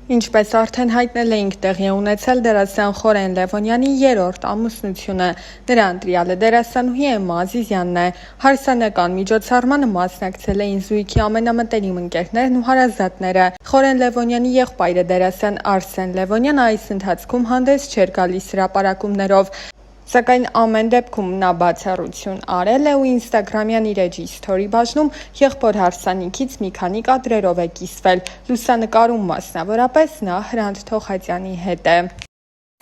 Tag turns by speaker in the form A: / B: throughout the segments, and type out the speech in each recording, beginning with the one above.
A: Ինչպես արդեն հայտնել էինք, տեղի ունեցել դերասան Խորեն Լևոնյանի երրորդ ամուսնությունը։ Նրա ընտրյալը դերասանուհի Էմմա Ազիզյանն է։ Հարսանեկան միջոցառմանը մասնակցել էին զույգի ամենամտերիմ ընկերներն ու հարազատները։ Խորեն Լևոնյանի եղբայրը դերասան Արսեն Լևոնյանը այս ընթացքում հանդես չէր գալիս հրապարակումներով։ Սակայն ամեն դեպքում նա բացառություն արել է ու ինստագրամյան իր էջի սթորի բաժնում եղբոր հարսանիքից մի քանի կադրերով է կիսվել։ Լուսանկարում մասնավորապես նա Հրանտ Թոխատյանի հետ է։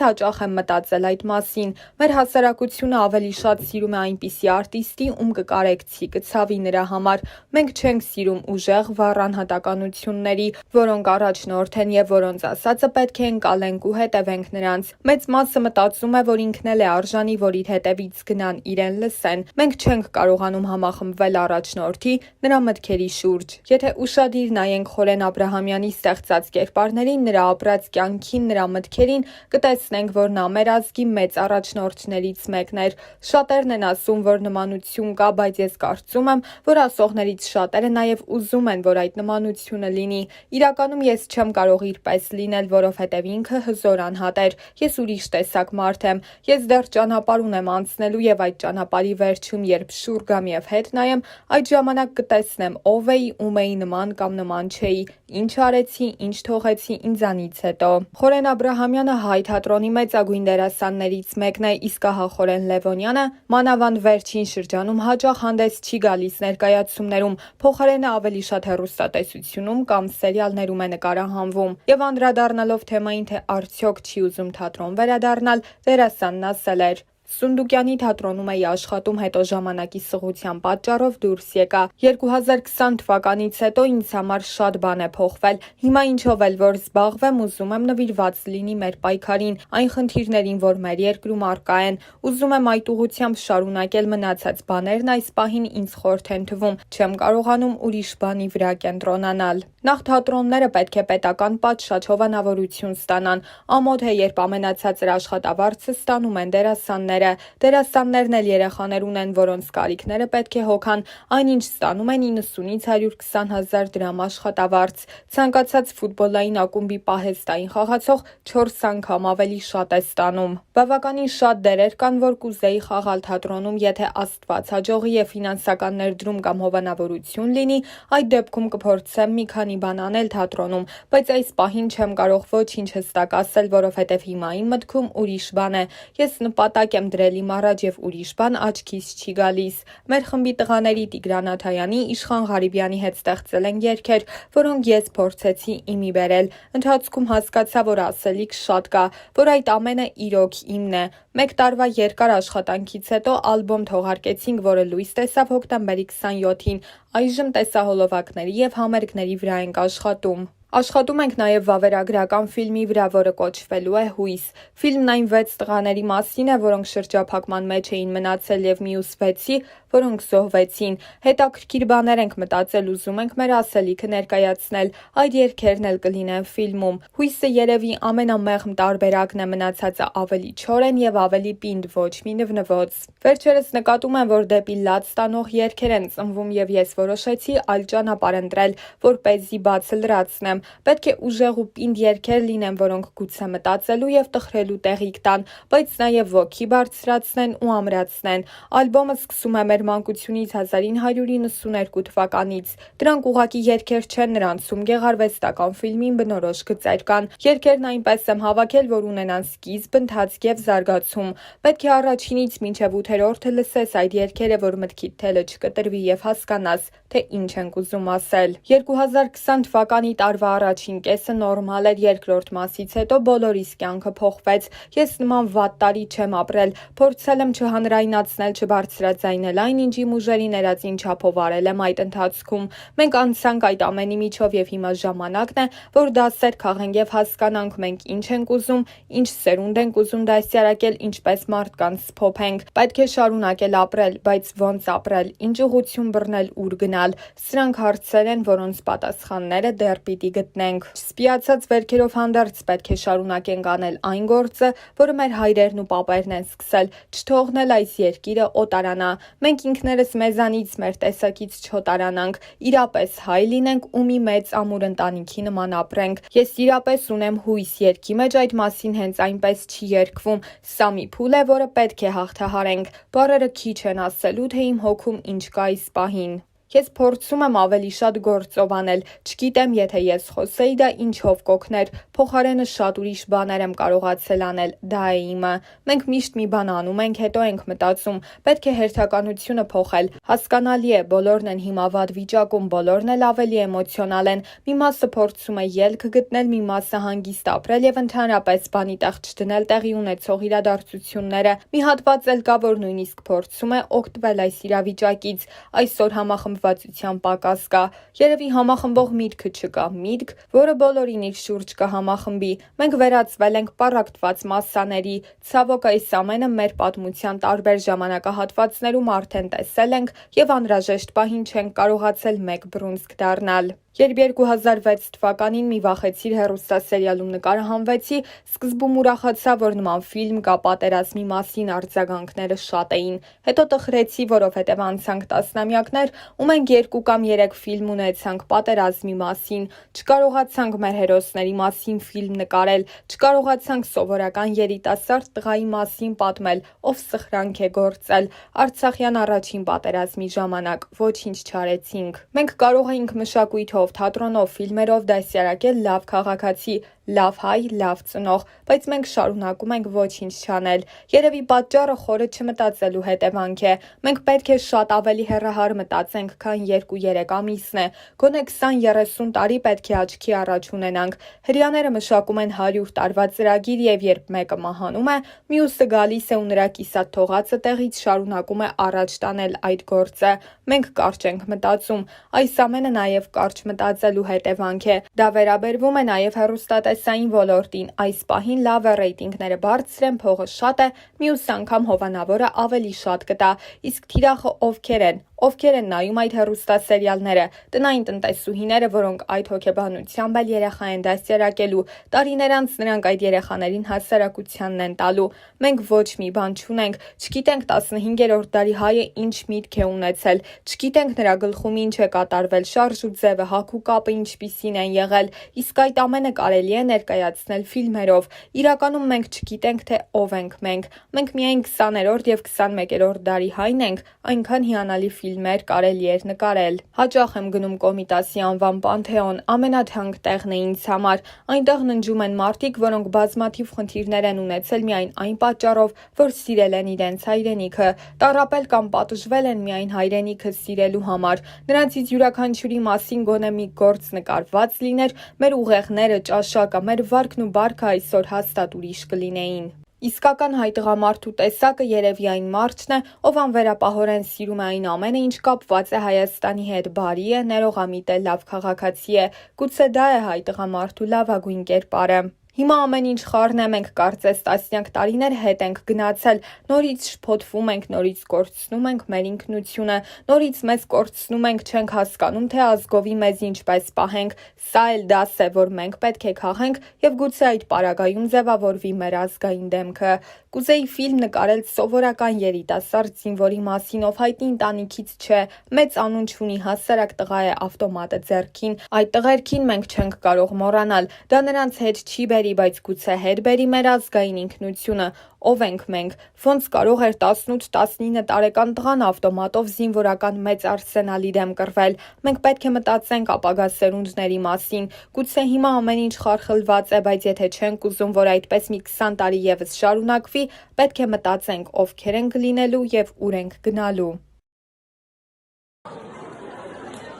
A: Հաճախ եմ մտածել այդ մասին։ Մեր հասարակությունը ավելի շատ սիրում է այնպիսի արտիստի, ում կկարեկցի, կցավի նրա համար։ Մենք չենք սիրում ուժեղ, վառ անհատականությունների, որոնք առաջնորդ են եւ որոնց ասածը պետք է ընկալենք ու հետևենք նրանց։ Մեծ մասը մտածում է, որ ինքն էլ է արժանի, որ իր հետևից գնան, իրեն լսեն։ Մենք չենք կարողանում համախմբվել առաջնորդի, նրա մտքերի շուրջ։ Եթե ուշադիր նայենք Խորեն Աբրահամյանի ստեղծած կերպարներին, նրա ապրած կյանքին, նրա մտքերին, կտեսնենք, որ նա մեր ազգի մեծ առաջնորդներից մեկն էր։ Շատերն են ասում, որ նմանություն կա, բայց ես կարծում եմ, որ ասողներից շատերը նաև ուզում են, որ այդ նմանությունը լինի։ Իրականում ես չեմ կարող իր պես լինել, որովհետև ինքը հզոր անհատ էր։ Ես ուրիշ տեսակ մարդ եմ։ Ես դեռ ճանապարհ ունեմ անցնելու եւ այդ ճանապարհի վերջում, երբ շուռ գամ եւ հետ նայեմ, այդ ժամանակ կտեսնեմ ով էի, ում էի նման կամ նման չէի, ինչ արեցի, ինչ թողեցի ինձանից հետո։ Խորեն Աբրահամյանը հայ թատրոնի մեծագույն դերասաններից մեկն է, իսկ ահա Խորեն Լևոնյանը մանավանդ վերջին շրջանում հաճախ հանդես չի գալիս ներկայացումներում, փոխարենը ավելի շատ հեռուստատեսությունում կամ սերիալներում է նկարահանվում։ Եվ անդրադառնալով թեմային, թե արդյոք չի ուզում թատրոն վերադառնալ, դերասանն ասել էր. Սունդուկյանի թատրոնում էի աշխատում, հետո ժամանակի սղության պատճառով դուրս եկա։ 2020 թվականից հետո ինձ համար շատ բան է փոխվել։ Հիմա ինչով էլ որ զբաղվեմ, ուզում եմ նվիրված լինի մեր պայքարին, այն խնդիրներին, որ մեր երկրում առկա են։ Ուզում եմ այդ ուղղությամբ շարունակել, մնացած բաներն այս պահին ինձ խորթ են թվում։ Չեմ կարողանում ուրիշ բանի վրա կենտրոնանալ։ Նախ թատրոնները պետք է պետական պատշաճ հովանավորություն ստանան։ Ամոթ է, երբ ամենացածր աշխատավարձը ստանում են դերասանները։ Դերասաններն էլ երեխաներ ունեն, որոնց կարիքները պետք է հոգան, այնինչ ստանում են 90-ից 120 հազար դրամ աշխատավարձ։ Ցանկացած ֆուտբոլային ակումբի պահեստային խաղացող 4 անգամ ավելի շատ է ստանում։ Բավականին շատ դերեր կան, որ կուզեի խաղալ թատրոնում, եթե Աստված հաջողի եւ ֆինանսական ներդրում կամ հովանավորություն լինի, այդ դեպքում կփորձեմ մի քանի բան անել թատրոնում, բայց այս պահին չեմ կարող ոչինչ հստակ ասել, որովհետև հիմա իմ մտքում ուրիշ բան է։ Ես նպատակ եմ դրել իմ առաջ եւ ուրիշ բան աչքիս չի գալիս։ Մեր խմբի տղաների Տիգրան Աթայանի, Իշխան Ղարիբյանի հետ ստեղծել են երգեր, որոնք ես փորձեցի իմի բերել։ Ընթացքում հասկացա, որ ասելիք շատ կա, որ այդ ամենը իրոք իմն է։ Մեկ տարվա երկար աշխատանքից հետո ալբոմ թողարկեցինք, որը լույս տեսավ հոկտեմբերի 27-ին։ Այժմ տեսահոլովակների եւ համերգների վրա ենք աշխատում։ Աշխատում ենք նաև վավերագրական ֆիլմի վրա, որը կոչվելու է «Հույս»։ Ֆիլմն այն 6 տղաների մասին է, որոնք շրջափակման մեջ էին մնացել եւ մյուս 6-ի, որոնք զոհվեցին։ Հետաքրքիր բաներ ենք մտածել, ուզում ենք մեր ասելիքը ներկայացնել։ Այդ երգերն էլ կլինեն ֆիլմում։ «Հույսը» երևի ամենամեղմ տարբերակն է, մնացածը ավելի չոր են եւ ավելի պինդ, ոչ մի նվնվոց։ Վերջերս նկատում եմ, որ դեպի լաց տանող երգեր են ծնվում եւ ես որոշեցի այլ ճանապարհ ընտրել, որպեսզի բացը լրացնեմ։ Պետք է ուժեղ ու պինդ երգեր լինեն, որոնք գուցե մտածելու եւ տխրելու տեղիք տան, բայց նաեւ ոգի բարձրացնեն ու ամրացնեն։ Ալբոմը սկսում է մեր մանկությունից 1992 թվականից։ Դրանք ուղղակի երգեր չեն, նրանցում գեղարվեստական ֆիլմին բնորոշ գծեր կան։ Երգերն այնպես եմ հավաքել, որ ունենան սկիզբ, ընթացք եւ զարգացում։ Պետք է առաջինից մինչեւ 8-րդը լսես այդ երգերը, որ մտքիդ թելը չկտրվի եւ հասկանաս, թե ինչ ենք ուզում ասել։ 2020 թվականի տարվա առաջին կեսը նորմալ էր, երկրորդ մասից հետո բոլորիս կյանքը փոխվեց։ Ես նման վատ տարի չեմ ապրել, փորձել եմ չհանրայնացնել, չբարձրաձայնել այն, ինչ իմ ուժերի ներածին չափով արել եմ այդ ընթացքում։ Մենք անցանք այդ ամենի միջով եւ հիմա ժամանակն է, որ դասեր քաղենք եւ հասկանանք մենք ինչ ենք ուզում, ինչ սերունդ ենք ուզում դասյարակել, ինչպես մարդկանց սփոփենք։ Պետք է շարունակել ապրել, բայց ոնց ապրել, ինչ ուղղություն բռնել, ուր գնալ։ ստանալ։ Սրանք հարցեր են, որոնց պատասխանները դեռ պիտի գտնենք։ Սպիացած վերքերով հանդերձ պետք է շարունակենք անել այն գործը, որը մեր հայրերն ու պապերն են սկսել, չթողնել այս երկիրը օտարանա։ Մենք ինքներս մեզանից մեր տեսակից չօտարանանք, իրապես հայ լինենք ու մի մեծ ամուր ընտանիքի նման ապրենք։ Ես իրապես ունեմ հույս երկի մեջ այդ մասին հենց այնպես չի երգվում։ Սա մի փուլ է, որը պետք է հաղթահարենք։ Բառերը քիչ են ասելու, թե իմ հոգում ինչ կա այս պահին։ Ես փորձում եմ ավելի շատ գործով անել, չգիտեմ, եթե ես խոսեի, դա ինչով կօգներ, փոխարենը շատ ուրիշ բաներ եմ կարողացել անել, դա է իմը։ Մենք միշտ մի բան անում ենք, հետո ենք մտածում, պետք է հերթականությունը փոխել։ Հասկանալի է, բոլորն են հիմա վատ վիճակում, բոլորն էլ ավելի էմոցիոնալ են։ Մի մասը փորձում է ելք գտնել, մի մասը հանգիստ ապրել եւ ընդհանրապես բանի տեղ չդնել տեղի ունեցող իրադարձությունները։ Մի հատված էլ կա, որ նույնիսկ փորձում է օգտվել այս իրավիճակից։ Այսօր համախմբվածության պակաս կա։ Երևի համախմբող միտքը չկա, միտք, որը բոլորին իր շուրջ կհամախմբի։ Մենք վերածվել ենք պառակտված մասսաների։ Ցավոք այս ամենը մեր պատմության տարբեր ժամանակահատվածներում արդեն տեսել ենք եւ անհրաժեշտ պահին չենք կարողացել մեկ բռունցք դառնալ։ Երբ 2006 թվականին մի վախեցիր հեռուստասերիալում նկարահանվեցի, սկզբում ուրախացա, որ նման ֆիլմ կա, պատերազմի մասին արձագանքները շատ էին։ Հետո տխրեցի, որովհետև անցանք տասնամյակներ ու մենք 2 կամ 3 ֆիլմ ունեցանք պատերազմի մասին, չկարողացանք մեր հերոսների մասին ֆիլմ նկարել, չկարողացանք սովորական երիտասարդ տղայի մասին պատմել, ով սխրանք է գործել։ Արցախյան առաջին պատերազմի ժամանակ ոչինչ չարեցինք։ Մենք կարող էինք մշակույթով, թատրոնով, ֆիլմերով դասյարակել լավ քաղաքացի, լավ հայ, լավ ծնող, բայց մենք շարունակում ենք ոչինչ չանել։ Երևի պատճառը խորը չմտածելու հետևանք է։ Մենք պետք է շատ ավելի հեռահար մտածենք, քան 2-3 ամիսն է։ Գոնե 20-30 տարի պետք է աչքի առաջ ունենանք։ Հրեաները մշակում են 100 տարվա ծրագիր եւ երբ մեկը մահանում է, մյուսը գալիս է ու նրա կիսաթողածը տեղից շարունակում է առաջ տանել այդ գործը։ Մենք կարճ ենք մտածում։ Այս ամենը նաեւ կարճ մտածելու հետևանք է։ Դա վերաբերվում է նաեւ հեռուստատեսային ոլորտին։ Այս պահին լավ է, ռեյտինգները բարձր են, փողը շատ է, մյուս անգամ հովանավորը ավելի շատ կտա։ Իսկ թիրախը ովքեր են։ Ովքեր են նայում այդ հեռուստասերիալները, տնային տնտեսուհիները, որոնք այդ հոգեբանությամբ էլ երեխա են դաստիարակելու, տարիներ անց նրանք այդ երեխաներին հասարակությանն են տալու։ Մենք ոչ մի բան չունենք, չգիտենք 15-րդ դարի հայը ինչ միտք է ունեցել, չգիտենք նրա գլխում ինչ է կատարվել, շարժ ու ձևը, հագու կապը ինչպիսին են եղել, իսկ այդ ամենը կարելի է ներկայացնել ֆիլմերով։ Իրականում մենք չգիտենք, թե ով ենք մենք։ Մենք միայն 20-րդ եւ 21-րդ դարի հայն ենք, այնքան հիանալի ֆիլմեր կարելի էր նկարել։ Հաճախ եմ գնում Կոմիտասի անվան Պանթեոն, ամենաթանկ տեղն է ինձ համար։ Այնտեղ ննջում են մարդիկ, որոնք բազմաթիվ խնդիրներ են ունեցել միայն այն պատճառով, որ սիրել են իրենց հայրենիքը, տառապել կամ պատժվել են միայն հայրենիքը սիրելու համար։ Նրանցից յուրաքանչյուրի մասին գոնե մի գործ նկարված լիներ, մեր ուղեղները, ճաշակը, մեր վարքն ու բարքը այսօր հաստատ ուրիշ կլինեին։ Իսկական հայ տղամարդու տեսակը երևի այն մարդն է, ով անվերապահորեն սիրում է այն ամենը, ինչ կապված է Հայաստանի հետ, բարի է, ներողամիտ է, լավ քաղաքացի է։ Գուցե դա է հայ տղամարդու լավագույն կերպարը։ Հիմա ամեն ինչ խառն է, մենք կարծես տասնյակ տարիներ հետ ենք գնացել, նորից շփոթվում ենք, նորից կորցնում ենք մեր ինքնությունը, նորից մեզ կորցնում ենք, չենք հասկանում, թե ազգովի մեզ ինչպես պահենք։ Սա էլ դաս է, որ մենք պետք է քաղենք եւ գուցե այդ պարագայում ձևավորվի մեր ազգային դեմքը։ Կուզեի ֆիլմ նկարել սովորական երիտասարդ զինվորի մասին, ով հայտնի ընտանիքից չէ, մեծ անուն չունի, հասարակ տղա է, ավտոմատը ձեռքին։ Այդ տղերքին մենք չենք կարող մոռանալ։ Դա նրանց հետ չի բայց գուցե հետ բերի մեր ազգային ինքնությունը, ով ենք մենք, ոնց կարող էր 18-19 տարեկան տղան ավտոմատով զինվորական մեծ արսենալի դեմ կռվել։ Մենք պետք է մտածենք ապագա սերունդների մասին։ Գուցե հիմա ամեն ինչ խարխլված է, բայց եթե չենք ուզում, որ այդպես մի 20 տարի եւս շարունակվի, պետք է մտածենք ովքեր ենք լինելու եւ ուր ենք գնալու։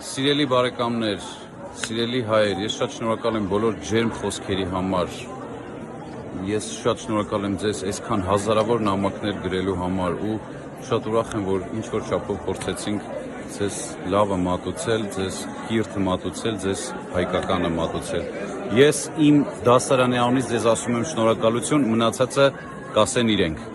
B: Սիրելի բարեկամներ, սիրելի հայեր, ես շատ շնորհակալ եմ բոլոր ջերմ խոսքերի համար։ Ես շատ շնորհակալ եմ ձեզ այսքան հազարավոր նամակներ գրելու համար ու շատ ուրախ եմ, որ ինչ որ չափով փորձեցինք ձեզ լավը մատուցել, ձեզ կիրթը մատուցել, ձեզ հայկականը մատուցել։ Ես իմ դասարանի անունից ձեզ ասում եմ շնորհակալություն, մնացածը կասեն իրենք։